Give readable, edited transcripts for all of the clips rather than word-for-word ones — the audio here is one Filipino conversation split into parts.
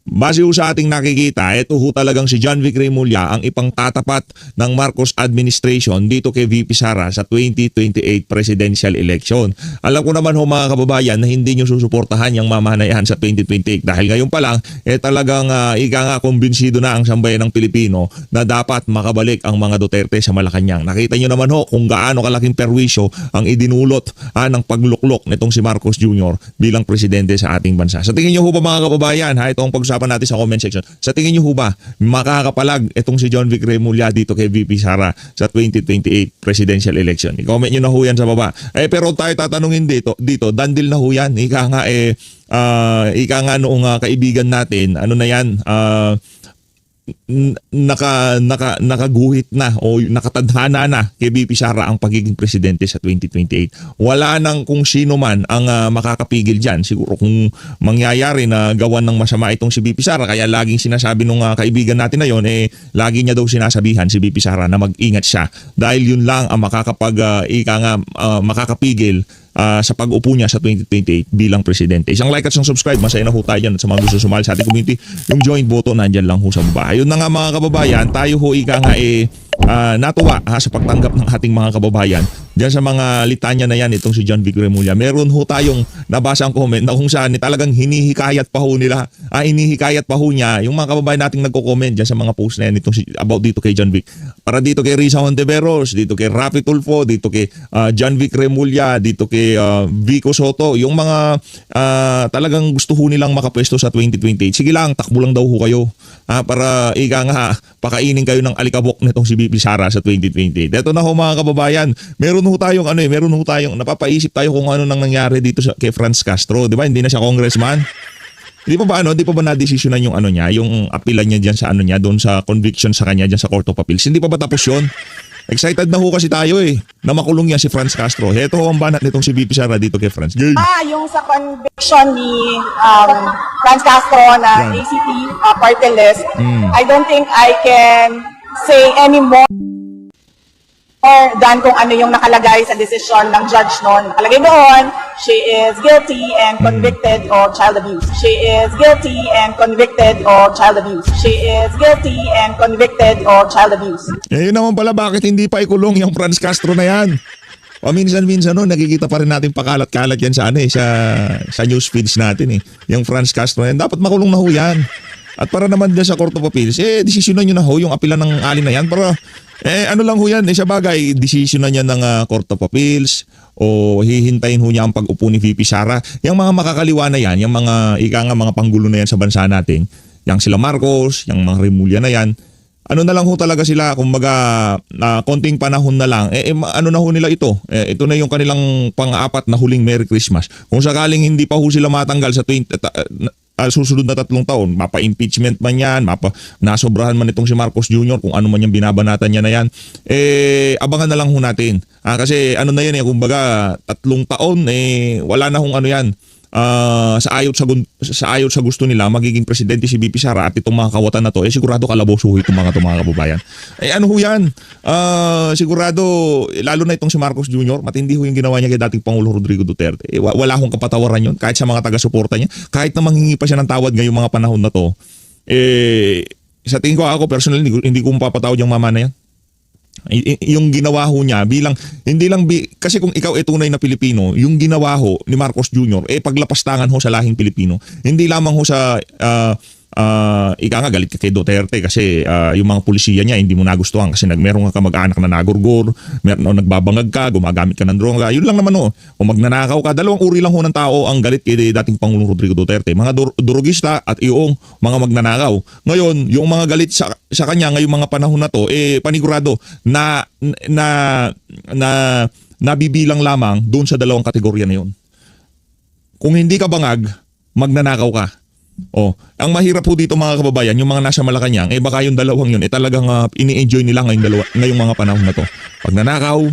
Base ho sa ating nakikita, ito ho talagang si John Vic Remulla ang ipangtatapat ng Marcos administration dito kay VP Sara sa 2028 presidential election. Alam ko naman ho mga kababayan na hindi nyo susuportahan yung mamanayan sa 2028 dahil ngayon pa lang talagang ika nga kumbinsido na ang sambayan ng Pilipino na dapat makabalik ang mga Duterte sa Malacanang. Nakita nyo naman ho kung gaano kalaking perwisyo ang idinulot ng pagluklok nitong si Marcos Jr. bilang presidente sa ating bansa. Sa tingin nyo ho ba mga kababayan, ito ang pag-usapan natin sa comment section. Sa tingin niyo ho ba makakapalag itong si John Vic Remulla dito kay VP Sara sa 2028 presidential election? I-comment niyo na ho yan sa baba. Pero tayo tatanungin dito dandil na ho yan. Ika nga noong kaibigan natin, ano na yan, nakaguhit na o nakatadhana na kay VP Sara ang pagiging presidente sa 2028. Wala nang kung sino man ang makakapigil dyan. Siguro kung mangyayari na gawan ng masama itong si VP Sara, kaya laging sinasabi nung kaibigan natin na yon, lagi niya daw sinasabihan si VP Sara na mag-ingat siya dahil yun lang ang makakapigil sa pag-upo niya sa 2028 bilang presidente. Isang like at isang subscribe, masaya na ho tayo dyan. At sa mga gusto sumali sa ating community, yung join button nandyan lang ho sa baba. Ayun na nga mga kababayan, tayo ho natuwa sa pagtanggap ng ating mga kababayan diyan sa mga litanya na yan itong si John Vic Remulla. Meron ho tayong nabasang comment na kung saan talagang hinihikayat pa ho niya yung mga kababayan nating nagko-comment diyan sa mga post na yan itong about dito kay John Vic. Para dito kay Risa Hontiveros, dito kay Rafi Tulfo, dito kay John Vic Remulla, dito kay Vico Soto, yung mga talagang gusto ho nilang makapwesto sa 2028. Sige lang, takbo lang daw ho kayo para pakainin kayo ng alikabok nitong si VP Sara sa 2028. Ito na ho mga kababayan, meron ho tayong napapaisip tayo kung ano nang nangyari dito kay Franz Castro, 'di ba? Hindi na siya congressman. Di pa ba na-desisyonan yung yung apilan niya diyan sa doon sa conviction sa kanya diyan sa Court of Appeals. Hindi pa ba tapos 'yon? Excited na ho kasi tayo na makulong yan si Franz Castro. Ito ho ang banat nitong si VP Sara dito kay Franz. Yung sa conviction ni Franz Castro na ACT party list, I don't think I can say any more than kung ano yung nakalagay sa decision ng judge noon. Nakalagay doon, she is guilty and convicted of child abuse. She is guilty and convicted of child abuse. She is guilty and convicted of child abuse. Yun naman pala bakit hindi pa ikulong yung Franz Castro na yan. Paminsan-minsan nakikita pa rin natin pakalat-kalat yan sa sa news feeds natin Yung Franz Castro na yan, dapat makulong na ho yan. At para naman din sa Court of Appeals, desisyonan nyo na ho yung apilan ng alin na yan para ano lang ho yan, sa bagay, decision na niya ng Court of Appeals o hihintayin ho niya ang pag-upo ni VP Sara. Yung mga makakaliwa na yan, yung mga mga panggulo na yan sa bansa natin, yung sila Marcos, yung mga Remulla na yan, ano na lang ho talaga sila, kumbaga konting panahon na lang, ano na ho nila ito. Ito na yung kanilang pang-apat na huling Merry Christmas. Kung sakaling hindi pa ho sila matanggal sa susunod na 3 taon, mapa-impeachment man yan, nasobrahan man itong si Marcos Jr., kung ano man yung binabanatan niya na yan, abangan na lang ho natin. Kasi ano na yan kumbaga 3 taon, wala na hong yan. Sa ayot sa gusto nila magiging presidente si VP Sara at itong mga kawatan na to sigurado kalaboso itong mga kababayan. Ano ho yan? Sigurado lalo na itong si Marcos Jr. matindi ho yung ginawa niya kay dating Pangulo Rodrigo Duterte. Wala hong kapatawaran yun kahit sa mga taga-suporta niya, kahit na manghingi pa siya ng tawad ngayong mga panahon na to. Sa tingin ko ako personally hindi ko mapapatawad yung mama na yan. Yung ginawa ho niya bilang hindi lang kasi kung ikaw tunay na Pilipino, yung ginawa ho ni Marcos Jr. Paglapastangan ho sa lahing Pilipino. Hindi lamang ho sa galit ka kay Duterte kasi yung mga pulisiya niya hindi mo nagustuhan kasi meron ka mag-anak na nagurgur, meron nagbabangag ka, gumagamit ka ng droga. Yun lang naman kung magnanakaw ka, dalawang uri lang ho ng tao ang galit kay dating Pangulong Rodrigo Duterte, mga durugista at yung mga magnanakaw. Ngayon, yung mga galit sa kanya ngayong mga panahon na to, panigurado na nabibilang lamang doon sa dalawang kategorya na yun. Kung hindi ka bangag, magnanakaw ka. Ang mahirap po dito mga kababayan, yung mga nasa Malacanang, baka yung dalawang yun, talagang ini-enjoy nila ngayong mga panahon na to. Pagnanakaw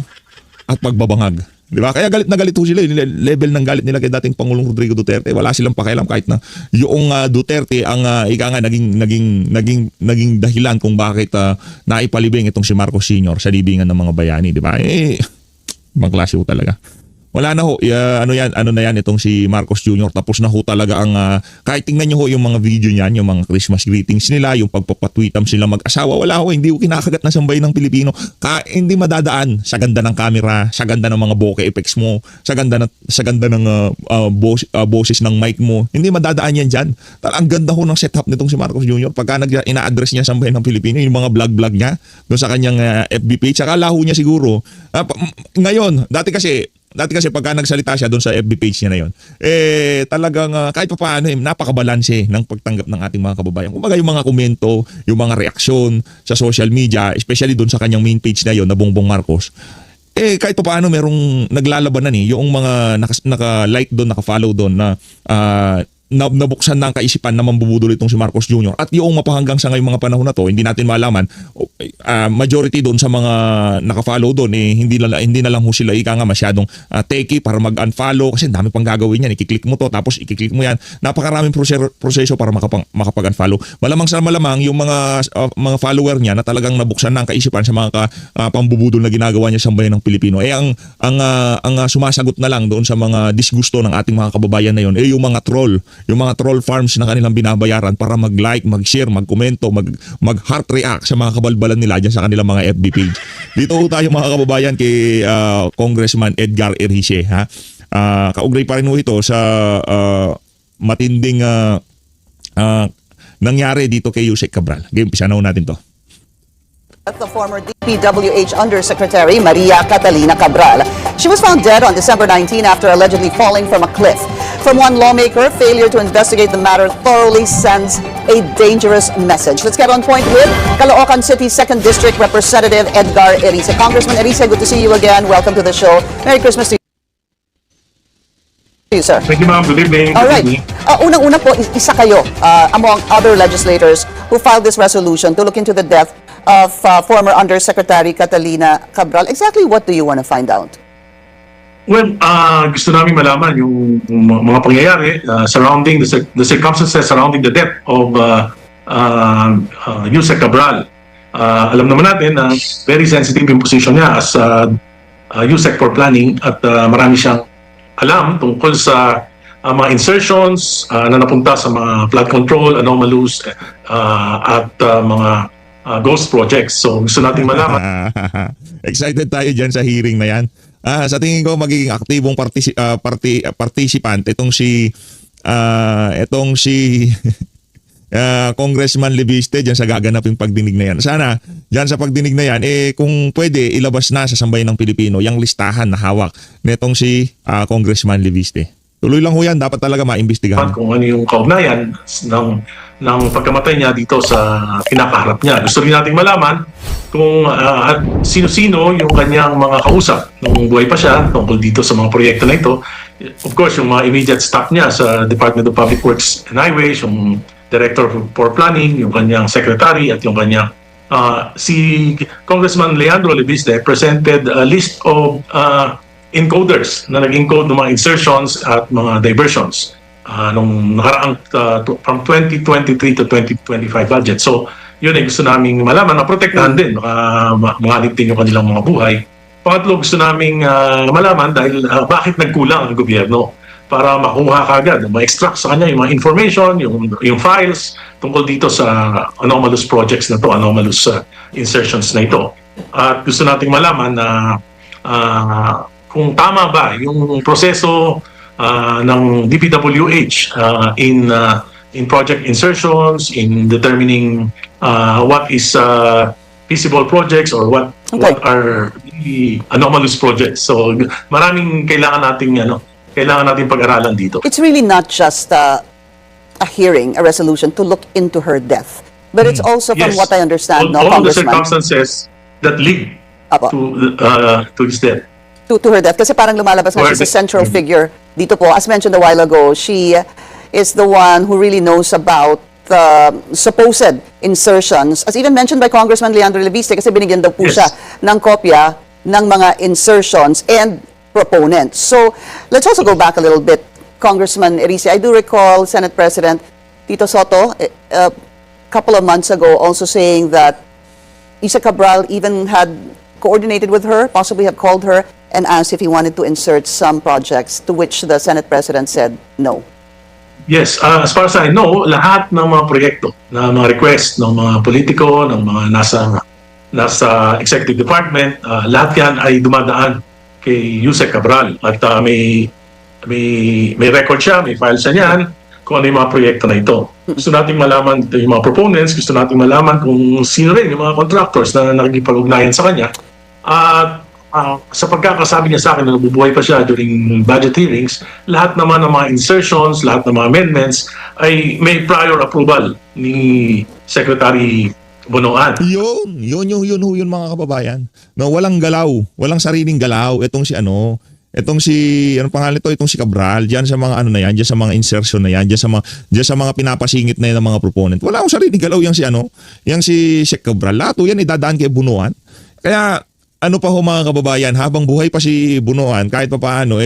at pagbabangag. Di ba? Kaya galit na galit ho sila. Level ng galit nila kay dating Pangulong Rodrigo Duterte. Wala silang pakialam kahit na yung Duterte ang naging dahilan kung bakit naipalibing itong si Marcos Sr. sa libingan ng mga bayani. Di ba? Ibang klase ho talaga. Wala na ho. Ano na yan itong si Marcos Jr. Tapos na ho talaga ang kahit tingnan niyo ho yung mga video niyan, yung mga Christmas greetings nila, yung pagpapatwitam sila mag-asawa, wala ho, hindi ho kinakagat na sambayan ng Pilipino. Hindi madadaan sa ganda ng camera, sa ganda ng mga bokeh effects mo, sa ganda ng boses ng mic mo. Hindi madadaan yan diyan. Ang ganda ho ng setup nitong si Marcos Jr. Pagka ina-address niya sambayan ng Pilipino, yung mga vlog niya doon sa kanyang FB page, saka laho niya siguro. Ngayon, dati kasi pagka nagsalita siya doon sa FB page niya na yon, talagang kahit pa paano napakabalanse ng pagtanggap ng ating mga kababayan. Kumbaga yung mga komento, yung mga reaksyon sa social media, especially doon sa kanyang main page na yon na Bongbong Marcos, kahit pa paano merong naglalabanan yung mga naka-like doon, naka-follow doon na nabuksan na ang kaisipan na mambubudol itong si Marcos Jr. At yung mapahanggang sa ngayong mga panahon na to, hindi natin malaman, majority doon sa mga naka-follow doon, hindi na lang ho sila ika nga masyadong techy para mag-unfollow kasi dami pang gagawin yan. Ikiklik mo to, tapos ikiklik mo yan. Napakaraming proseso para makapag-unfollow. Malamang sa malamang yung mga follower niya na talagang nabuksan na ang kaisipan sa mga pambubudol na ginagawa niya sa bayan ng Pilipino. Ang sumasagot na lang doon sa mga disgusto ng ating mga kababayan na yon, yung mga troll. Yung mga troll farms na kanilang binabayaran para mag-like, mag-share, mag-komento, mag-heart react sa mga kabalbalan nila dyan sa kanilang mga FB page. Dito tayo mga kababayan kay Congressman Edgar Erice. Kaugnay pa rin ito sa matinding nangyari dito kay Yusek Cabral. Game, umpisa na natin to. The former DPWH Undersecretary Maria Catalina Cabral. She was found dead on December 19 after allegedly falling from a cliff. From one lawmaker, failure to investigate the matter thoroughly sends a dangerous message. Let's get on point with Caloocan City 2nd District Representative Edgar Erice. Congressman Erice, good to see you again. Welcome to the show. Merry Christmas to you, sir. Thank you, ma'am. Good evening. All right. Good evening. Unang-una po, isa kayo among other legislators who filed this resolution to look into the death of former Undersecretary Catalina Cabral. Exactly what do you want to find out? Well, gusto namin malaman yung mga pangyayari surrounding the circumstances surrounding the death of Yusek Cabral. Alam naman natin na very sensitive yung position niya as Yusek for planning at marami siyang alam tungkol sa mga insertions na napunta sa mga flood control, anomalous at mga ghost projects. So gusto natin malaman. Excited tayo dyan sa hearing na yan. Sa tingin ko magiging aktibong participant itong si Congressman Leviste dyan sa gaganaping pagdinig na yan. Sana dyan sa pagdinig na yan, kung pwede ilabas na sa sambayan ng Pilipino yung listahan na hawak nitong si Congressman Leviste. Tuloy lang ho yan, dapat talaga maimbestigahan. Kung ano yung kaugnayan ng pagkamatay niya dito sa kinakaharap niya. Gusto rin nating malaman kung at sino-sino yung kanyang mga kausap nung buhay pa siya tungkol dito sa mga proyekto na ito. Of course, yung mga immediate staff niya sa Department of Public Works and Highways, yung Director for Planning, yung kanyang Secretary at yung kanyang si Congressman Leandro Leviste presented a list of encoders na nag-encode ng mga insertions at mga diversions nung nakaraang from 2023 to 2025 budget. So, yun ay gusto naming malaman na protektahan din, mahanip din yung kanilang mga buhay. Pangatlo, gusto naming malaman dahil bakit nagkulang ang gobyerno para makuha kagad, ma-extract sa kanya yung mga information, yung files tungkol dito sa anomalous projects na to, anomalous insertions na ito. At gusto nating malaman na kung tama ba yung proseso ng DPWH in project insertions, in determining what is feasible projects or what are the anomalous projects. So maraming kailangan nating pag-aralan dito. It's really not just a hearing, a resolution to look into her death, but it's also from what I understand, all the Congressman, circumstances that lead to his death. to her death. Kasi parang lumalabas na she's a central figure dito po. As mentioned a while ago, she is the one who really knows about supposed insertions, as even mentioned by Congressman Leandro Leviste, kasi binigyan daw po siya ng kopya ng mga insertions and proponents. So, let's also go back a little bit, Congressman Erice. I do recall Senate President Tito Soto a couple of months ago also saying that Yusek Cabral even had coordinated with her, possibly have called her and asked if he wanted to insert some projects, to which the Senate President said no. Yes, as far as I know, lahat ng mga proyekto, na mga request ng mga politiko, ng mga nasa executive department, lahat yan ay dumadaan kay Yusek Cabral. At may record siya, may file siya niyan kung ano yung mga proyekto na ito. Gusto nating malaman yung mga proponents, gusto nating malaman kung sino rin yung mga contractors na nakikipag-ugnayan sa kanya. At sa pagkakasabi niya sa akin na nabubuhay pa siya during budget hearings, lahat naman ng mga insertions, lahat ng mga amendments ay may prior approval ni Secretary Bonoan. Yun mga kababayan. No, walang galaw, walang sariling galaw itong anong pangalan ito, itong si Cabral, diyan sa mga na yan, diyan sa mga insertion na yan, diyan sa mga pinapasingit na yan ng mga proponent. Wala akong sariling galaw yang si Sheikh Cabral. Lahat yan idadaan kay Bunuan. Kaya ano pa ho mga kababayan, habang buhay pa si Bunuan, kahit pa paano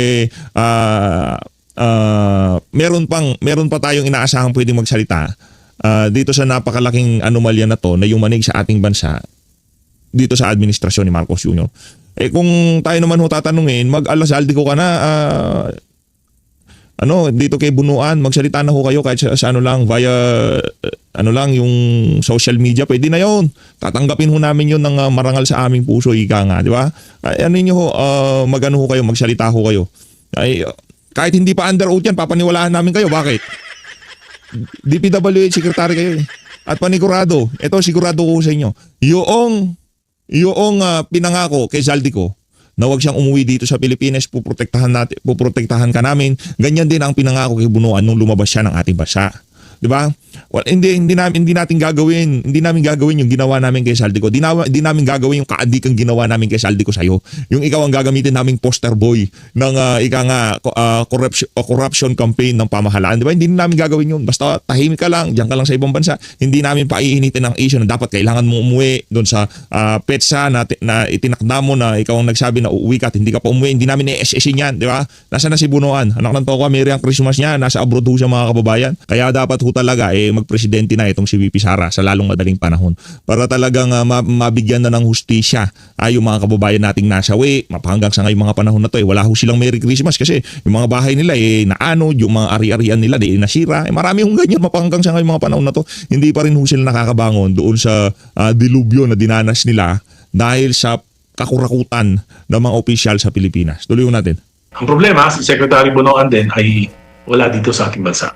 meron pa tayong inaasahang pwedeng magsalita dito sa napakalaking anomalya na to na yung manig sa ating bansa dito sa administrasyon ni Marcos Jr. Kung tayo naman ho tatanungin, mag-alasaldi ko ka na dito kay Bunuan, magsalita na ho kayo kahit sa via yung social media, pwede na yon. Tatanggapin ho namin yun ng marangal sa aming puso, ika nga, di ba? Magano ho kayo, magsalita ho kayo. Kahit hindi pa under oath yan, papaniwalaan namin kayo. Bakit? DPWH secretary kayo eh. At panigurado, ito sigurado ko sa inyo, yung pinangako kay Zaldico na wag siyang umuwi dito sa Pilipinas, puprotektahan ka namin. Ganyan din ang pinangako kay Bunuan nung lumabas siya ng ating bansa. 'Di ba? Well, hindi namin gagawin yung ginawa namin kay Zaldico. Hindi namin gagawin yung kaadikang ginawa namin kay Zaldico sa iyo. Yung ikaw ang gagamitin naming poster boy ng corruption campaign ng pamahalaan. 'Di ba? Hindi namin gagawin yun. Basta tahimik ka lang, diyan ka lang sa ibang bansa. Hindi namin paiinitin ang issue na dapat kailangan mo umuwi doon sa petsa na itinakda mo na ikaw ang nagsabi na uuwi ka at hindi ka pa umuwi. Hindi namin i-SS-in yan, 'di ba? Nasaan na si Bunuan? Anak ng Toko, Merry ang Christmas niya, nasa abroad ho siya mga kababayan. Kaya dapat talaga magpresidente na itong si VP Sara sa lalong madaling panahon para talagang mabigyan na ng hustisya yung mga kababayan nating nasawi. Hanggang sa ngayong mga panahon na to wala ho silang Merry Christmas kasi yung mga bahay nila naanod, yung mga ari-arian nila nasira. Marami hong ganyan hanggang sa ngayong mga panahon na to. Hindi pa rin ho sila nakakabangon doon sa dilubyo na dinanas nila dahil sa kakurakutan ng mga opisyal sa Pilipinas. Tuloy natin. Ang problema, si Secretary Bonoan din ay wala dito sa ating bansa.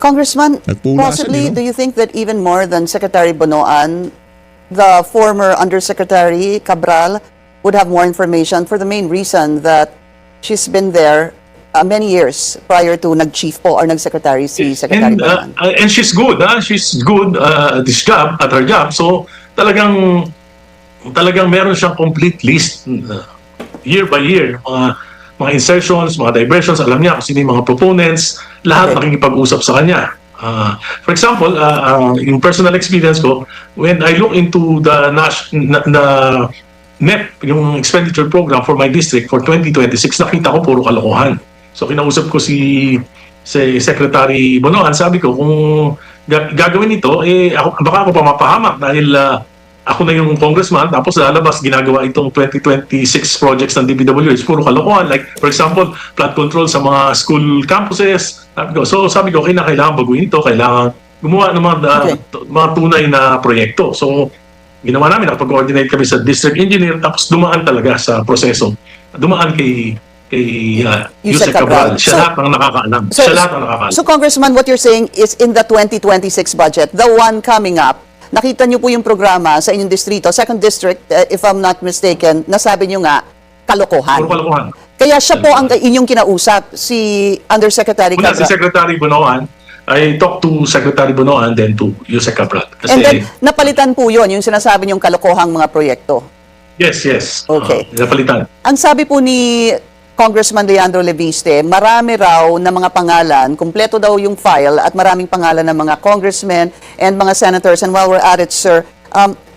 Congressman, possibly, do you think that even more than Secretary Bonoan, the former Undersecretary Cabral would have more information for the main reason that she's been there many years prior to nag-chief po or nag-secretary si Secretary Bonoan? And she's good, she's good at this job, at her job. So talagang meron siyang complete list year by year. Mga insertions, mga diversions, alam niya kung sino yung mga proponents, lahat nakikipag-usap sa kanya. For example, yung personal experience ko, when I look into the NEP, yung expenditure program for my district for 2026, nakita ko puro kalokohan. So kinausap ko si Secretary Bonoan, sabi ko, kung gagawin ito, baka ako pa mapahamak dahil ako na yung congressman, tapos lalabas ginagawa itong 2026 projects ng DPWH, puro kalokohan. Like, for example, flood control sa mga school campuses. Sabi ko, kailangan baguhin ito, kailangan gumawa ng mga tunay na proyekto. So, ginawa namin, nakapag-coordinate kami sa district engineer, tapos dumaan talaga sa proseso. Dumaan kay Yusek Cabral. Siya lahat ang nakakaalam. So, Congressman, what you're saying is in the 2026 budget, the one coming up, nakita niyo po yung programa sa inyong distrito, 2nd District, if I'm not mistaken, nasabi niyo nga, kalokohan. Puro kalokohan. Kaya siya po ang inyong kinausap, si Undersecretary Cabral. Si Secretary Bonoan, I talked to Secretary Bonoan then to Yusek Cabral. And then, napalitan po yun, yung sinasabi niyong kalokohang mga proyekto. Yes. Okay. Napalitan. Ang sabi po ni Congressman Leandro Leviste, marami raw na mga pangalan, kumpleto daw yung file at maraming pangalan ng mga congressmen and mga senators. And while we're at it, sir,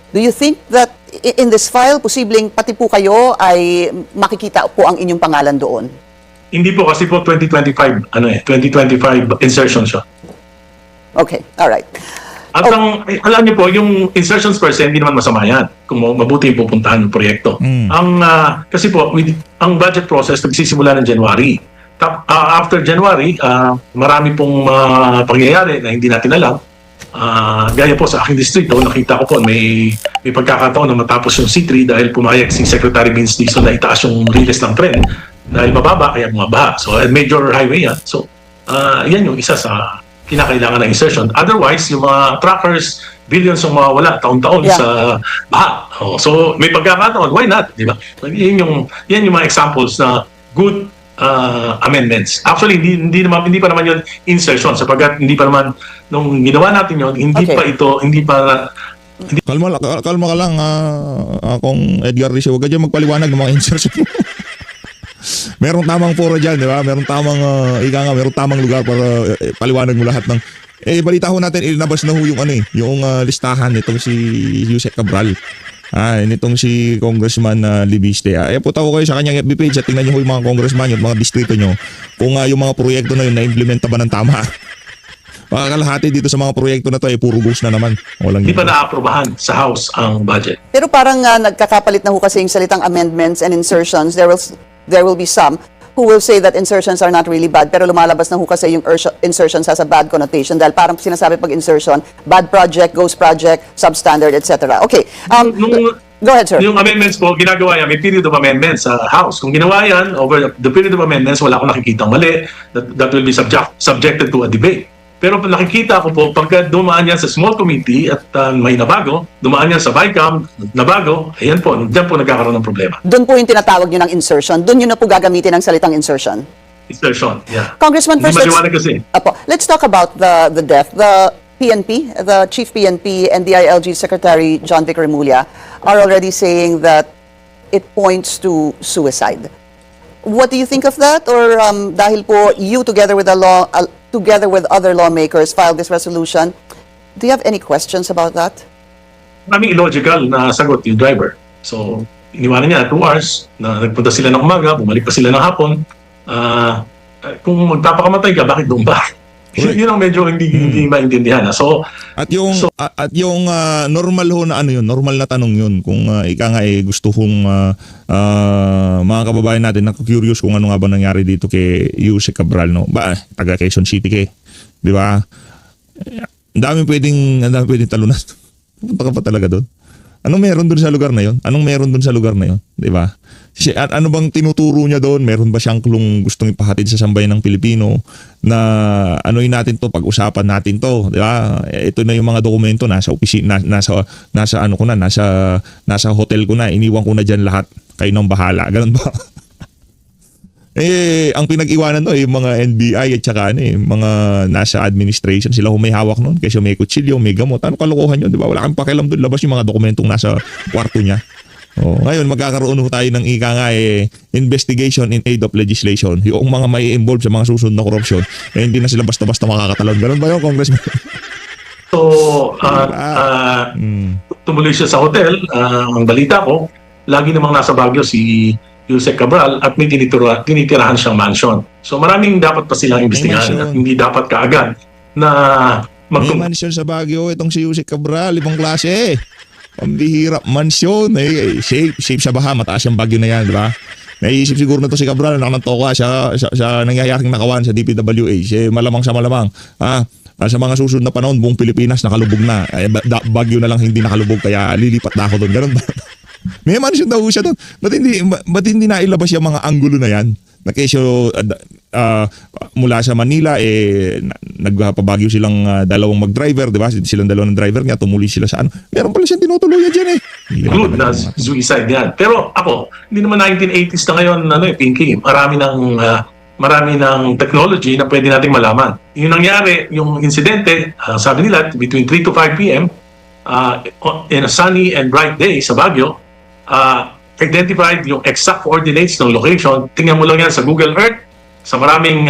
do you think that in this file, posibleng pati po kayo ay makikita po ang inyong pangalan doon? Hindi po kasi po 2025 insertion siya. Okay, all right. At alam niyo po, yung insertions per se, hindi naman masama yan kung mabuti yung pupuntahan ng proyekto. Kasi po, ang budget process nagsisimula ng January. After January, marami pong pangyayari na hindi natin alam. Gaya po sa aking distrito, nakita ko po may pagkakataon na matapos yung C3 dahil pumayag si Secretary Vince Dizon na itaas yung release ng tren dahil mababa kaya bumabaha. So major highway yan. So yan yung isa sa kinakailangan ng insertion. Otherwise, yung mga truckers, billions yung mawawala taon-taon sa baha. So may pagkakataon, why not? Di ba? Yan yung mga examples na good amendments. Actually, hindi pa naman yun insertion sapagkat hindi pa naman nung ginawa natin yun, hindi pa Kalma ka lang, kung Edgar Rizzo, huwag ka dyan magpaliwanag ng mga insertion. Merong tamang fora dyan, di ba? Merong tamang, merong tamang lugar para paliwanag mo lahat ng... balita ho natin, ilinabas na ho yung listahan nitong si Yusek Cabral. Nitong si Congressman Libiste. Punta ko kayo sa kanyang FB page at tingnan nyo yung mga congressman, yung mga distrito nyo, kung yung mga proyekto na yun na-implementa ba ng tama. Makakalahati dito sa mga proyekto na to puro ghost na naman. Hindi pa na-aprobahan sa House ang budget. Pero parang nagkakapalit na ho kasi yung salitang amendments and insertions. There will be some who will say that insertions are not really bad, pero lumalabas na ho kasi yung insertions has a bad connotation dahil parang sinasabi pag insertion, bad project, ghost project, substandard, etc. Okay. Go ahead, sir. Yung amendments po, ginagawa yan, may period of amendments sa House. Kung ginawa yan, over the period of amendments, wala akong nakikitang mali that will be subjected to a debate. Pero nakikita ko po, pagka dumaan yan sa small committee at may nabago, dumaan yan sa BICAM, nabago, ayan po, dyan po nagkakaroon ng problema. Doon po yung tinatawag nyo ng insertion. Doon yun na po gagamitin ang salitang insertion. Insertion, yeah. Congressman, Hindi first, maliwanag kasi. let's talk about the death. The PNP, the Chief PNP and DILG Secretary John Vic Remulla are already saying that it points to suicide. What do you think of that? Or dahil po you together with other lawmakers filed this resolution, do you have any questions about that? Maraming illogical na sagot yung driver. So, iniwanan niya 2 hours, na nagpunta sila ng umaga, bumalik pa sila ng hapon. Kung magpapakamatay ka, bakit doon ba? Yun ang medyo hindi maintindihan. So, At yung normal ho na normal na tanong yun kung gusto kong mga kababayan natin na curious kung ano nga ba nangyari dito kay Yusek Cabral, no? Taga Quezon City di ba? Ang dami pwedeng talunan. Punta ka pa talaga doon. Anong meron doon sa lugar na yon? Di ba? Ano bang tinuturo niya doon? Meron ba siyang gustong ipahatid sa sambayan ng Pilipino na ano'y natin to, pag-usapan natin to, di ba? Ito na yung mga dokumento nasa opisina, nasa hotel ko na, iniwan ko na diyan lahat. Kayo nang bahala. Ganun ba? Ang pinag-iwanan yung mga NBI at saka mga nasa administration, sila may hawak nun kasi may kutsilyo, may gamot. Ano kalokohan yun, di ba? Wala kang pakialam doon, labas yung mga dokumentong nasa kwarto niya. Ngayon magkakaroon tayo ng investigation in aid of legislation. Yung mga may involved sa mga susunod na korupsyon, hindi na sila basta-basta makakatalon. Ganun ba yun, Congressman? So, tumuloy siya sa hotel. Ang balita ko, lagi namang nasa Baguio si Yusek Cabral at may tinitirahan siyang mansion. So maraming dapat pa silang imbestigahan at hindi dapat kaagad na may mansion sa Baguio itong si Yusek Cabral, ibang klase. Pambihirap mansion. Safe sa baha, mataas yung Baguio na yan, di ba? Naisip siguro na to si Cabral, nakanantoka siya nangyayaring nakawan sa DPWH. Malamang sa malamang. Sa mga susunod na panahon, buong Pilipinas nakalubog na. Baguio na lang hindi nakalubog, kaya lilipat na ako doon. Ganun ba? May mansion daw siya doon. Ba't hindi nailabas yung mga anggulo na yan? Na kesyo mula sa Manila, nagpabagyo silang dalawang mag-driver, di ba? Silang dalawang ng driver niya, tumuloy sila sa ano. Meron pala siyang tinutuluyan dyan Good na suicide yan. Pero ako, hindi naman 1980s na ngayon, Pinky. Marami ng technology na pwede nating malaman. Yung nangyari, yung insidente, sabi nila, between 3 to 5 p.m., in a sunny and bright day sa Baguio, identified yung exact coordinates ng location. Tingnan mo lang yan sa Google Earth. Sa maraming,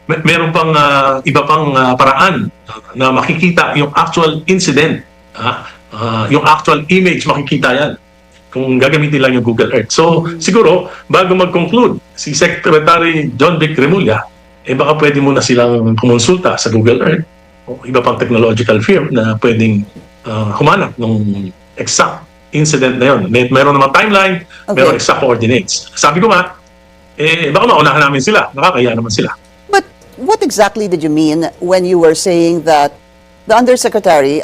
meron pang iba pang paraan na makikita yung actual incident. Yung actual image, makikita yan kung gagamitin lang yung Google Earth. So, siguro, bago mag-conclude, si Secretary John Vic Remulla, baka pwede muna silang kumonsulta sa Google Earth o iba pang technological firm na pwedeng humanap ng exact incident na yun. Meron naman timeline, Okay. meron exact coordinates. Sabi ko nga, baka maunahan namin sila, nakakaya naman sila. But what exactly did you mean when you were saying that the Undersecretary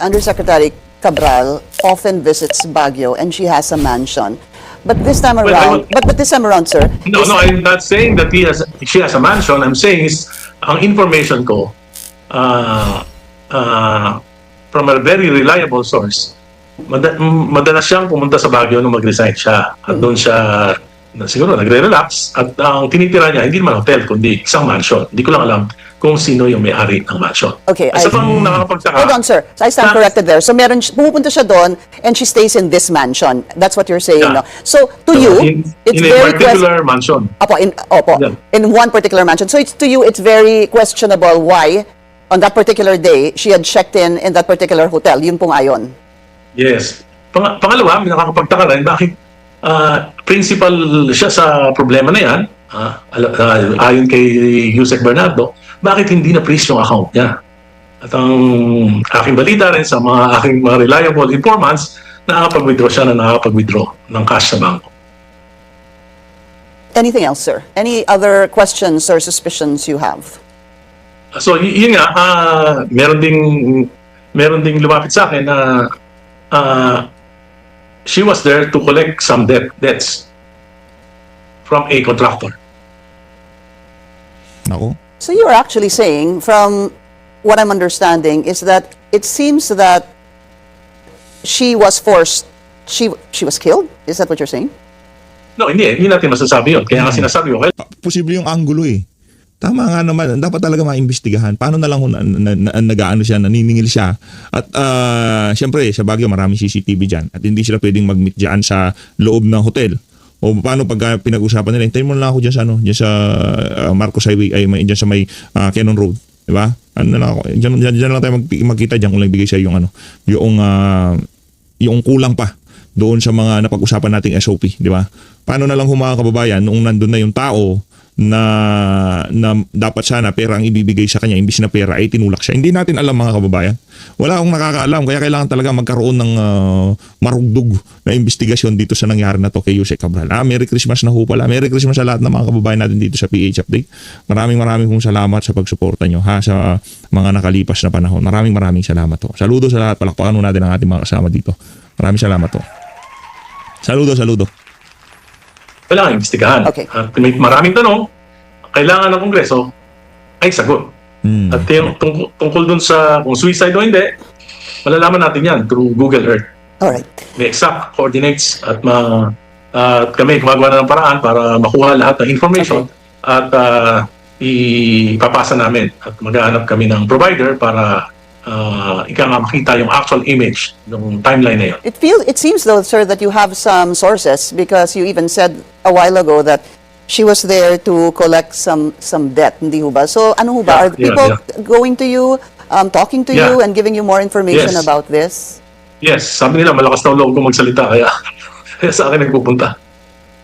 Cabral, often visits Baguio and she has a mansion? But this time Well, around, but this time around, sir, No, I'm not saying that she has a mansion. I'm saying is, ang information ko, from a very reliable source, madalas siyang pumunta sa Baguio nung mag-resign siya. At doon siya, siguro, nagre-relax. At ang tinitira niya, hindi naman hotel, kundi isang mansion. Hindi ko lang alam kung sino yung may-ari ng mansion. Okay, Isa pang nakakapagtaka. hold on, sir. So I stand corrected there. So pumupunta siya doon and she stays in this mansion. That's what you're saying, Yeah. no? So to you, it's in a very particular mansion. Opo, Yeah. in one particular mansion. So to you, it's very questionable why on that particular day she had checked in that particular hotel. Yun pong ayon. Yes. Pangalawa, may nakakapagtaka rin, bakit principal siya sa problema na yan, ayon kay Yusek Bernardo, bakit hindi na-freeze yung account niya? At ang aking balita rin sa mga aking mga reliable informants, nakakapag-withdraw siya na nakakapag-withdraw ng cash sa bangko. Anything else, sir? Any other questions or suspicions you have? So, yun nga, meron ding lumapit sa akin na she was there to collect some debts from a contractor. Nako. So you're actually saying, from what I'm understanding, is that it seems that she was forced, she was killed? Is that what you're saying? No, hindi natin masasabi yun. Kaya nga sinasabi ko, Posible yung angulo eh. Tama nga naman, dapat talaga maimbestigahan. Paano na lang kung nag-aano siya, naniningil siya. At siyempre, sa Baguio maraming CCTV dyan. At hindi sila pwedeng mag-meet dyan sa loob ng hotel. O paano pag pinag-usapan nila, hintayin mo na lang ako dyan sa, dyan sa Marcos Highway, dyan sa may Cannon Road. Diba? Ano na lang ako, dyan lang tayo magkita dyan kung lang ibigay siya yung yung kulang pa doon sa mga napag-usapan nating SOP. Diba? Paano na lang mga kababayan, nung nandun na yung tao, na dapat sana pera ang ibibigay sa kanya imbis na pera ay tinulak siya. Hindi natin alam mga kababayan. Wala akong nakakaalam kaya kailangan talaga magkaroon ng marugdog na investigasyon dito sa nangyari na to kay Yusek Cabral. Merry Christmas na ho pala. Merry Christmas sa lahat ng mga kababayan natin dito sa PH Update. Maraming pong salamat sa pagsuporta nyo sa mga nakalipas na panahon. Maraming salamat ho. Saludo sa lahat. Palakpakan ho natin ang ating mga kasama dito. Maraming salamat ho. Saludo. kailangan imbestigahan. Okay. At may maraming tanong, kailangan ng Kongreso ay sagot. At yung tungkol dun sa kung suicide o hindi, malalaman natin yan through Google Earth. Alright. May exact coordinates at kami gumagawa na ng paraan para makuha lahat ng information at ipapasa namin at maghahanap kami ng provider para makita yung actual image ng timeline na yun. It seems though, sir, that you have some sources because you even said a while ago that she was there to collect some debt, hindi ho ba? So ano ho ba? Are people going to you, talking to you and giving you more information about this? Yes, sabi nila malakas na loob ko magsalita kaya sa akin nagpupunta.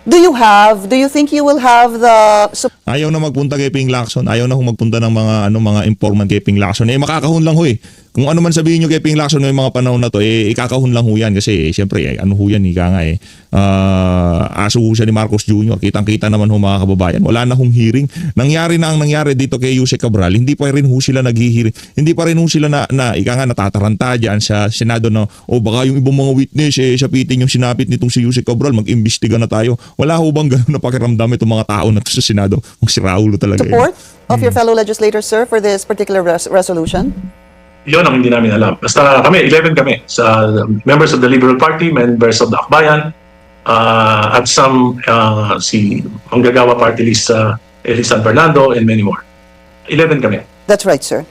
Do you think you will have the Ayaw na magpunta kay Ping Lacson. Ayaw na magpunta ng mga informant kay Ping Lacson. Makakahon lang ho eh. Kung ano man sabihin nyo kay Ping Lacson ng mga panahon na to, ikakahon lang ho yan. Kasi siyempre, ano ho yan, ika nga aso ho siya ni Marcos Jr. Kitang-kita naman ho mga kababayan. Wala na hong hearing. Nangyari na ang nangyari dito kay Yusek Cabral. Hindi pa rin ho sila nag-hearing. Hindi pa rin ho sila ika nga natataranta dyan sa Senado na, baka yung ibang mga witness, sapitin yung sinapit nitong si Yusek Cabral, mag-imbestiga na tayo. Wala ho bang ganun na pakiramdam itong mga tao na to sa Senado? Kung si Raulo talaga. support of your fellow legislators, sir, for this particular resolution? Yun ang hindi namin alam. Basta kami, 11 kami sa members of the Liberal Party, members of the Akbayan, at some si Manggagawa Party List Elisan Fernando and many more. 11 kami. That's right, sir.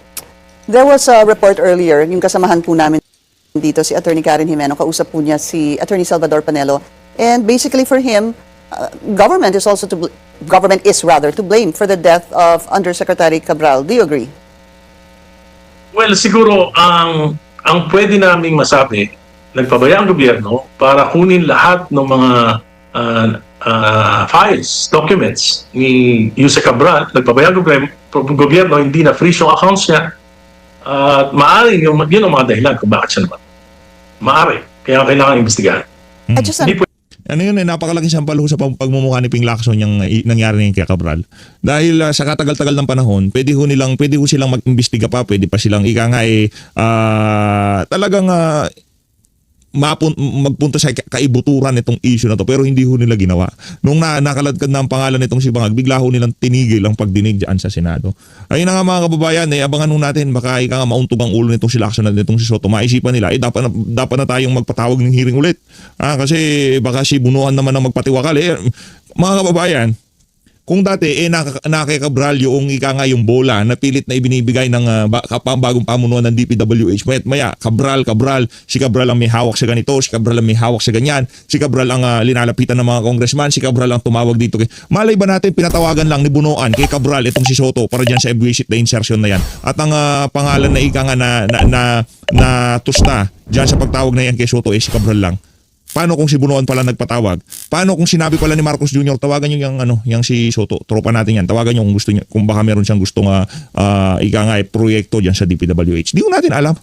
There was a report earlier, yung kasamahan po namin dito, si Attorney Karen Jimeno, kausap po niya si Attorney Salvador Panelo. And basically for him, government is rather to blame for the death of Undersecretary Cabral. Do you agree? Well, siguro ang pwede naming masabi, nagpabaya ang gobyerno para kunin lahat ng mga files, documents ni Yusek Cabral. Nagpabaya ang gobyerno, hindi na freeze yung accounts niya. At maaari yun ang mga dahilan kung bakit siya naman. Maaari. Kaya kailangan imbestigahan. I just Hindi po Ano yun napakalaking sampal ho sa pagmumukha ni Ping Lacson yung nangyari ngayon kay Cabral. Dahil sa katagal-tagal ng panahon, pwede ho silang mag-imbestiga pa, pwede pa silang talagang magpunta sa kaibuturan itong issue na to, pero hindi ho nila ginawa. Nung nakaladkad na ang pangalan nitong si Bangag, bigla ho nilang tinigil ang pagdinig dyan sa Senado. Ayun na nga mga kababayan, abangan ho natin, baka mauntog ang ulo nitong si Lacson at nitong si Soto. Maisipan nila, dapat na tayong magpatawag ng hearing ulit. Kasi baka si Bunuan naman ang magpatiwakal. Mga kababayan, kung dati kay Cabral yung yung bola na pilit na ibinibigay ng bagong pamunuan ng DPWH. Maya, Cabral, si Cabral ang may hawak sa ganito, si Cabral ang may hawak sa ganyan, si Cabral ang linalapitan ng mga congressman, si Cabral ang tumawag dito. Malay ba natin pinatawagan lang ni Bunuan kay Cabral itong si Soto para dyan sa implicit na insertion na yan. At ang pangalan na na tusta dyan sa pagtawag na yan kay Soto si Cabral lang. Paano kung si Bunuan pala nagpatawag? Paano kung sinabi pala ni Marcos Jr. tawagan niyo yung si Soto, tropa natin yan. Tawagan niyo kung gusto niya, kung baka meron siyang gustong proyekto diyan sa DPWH. Di ko natin alam.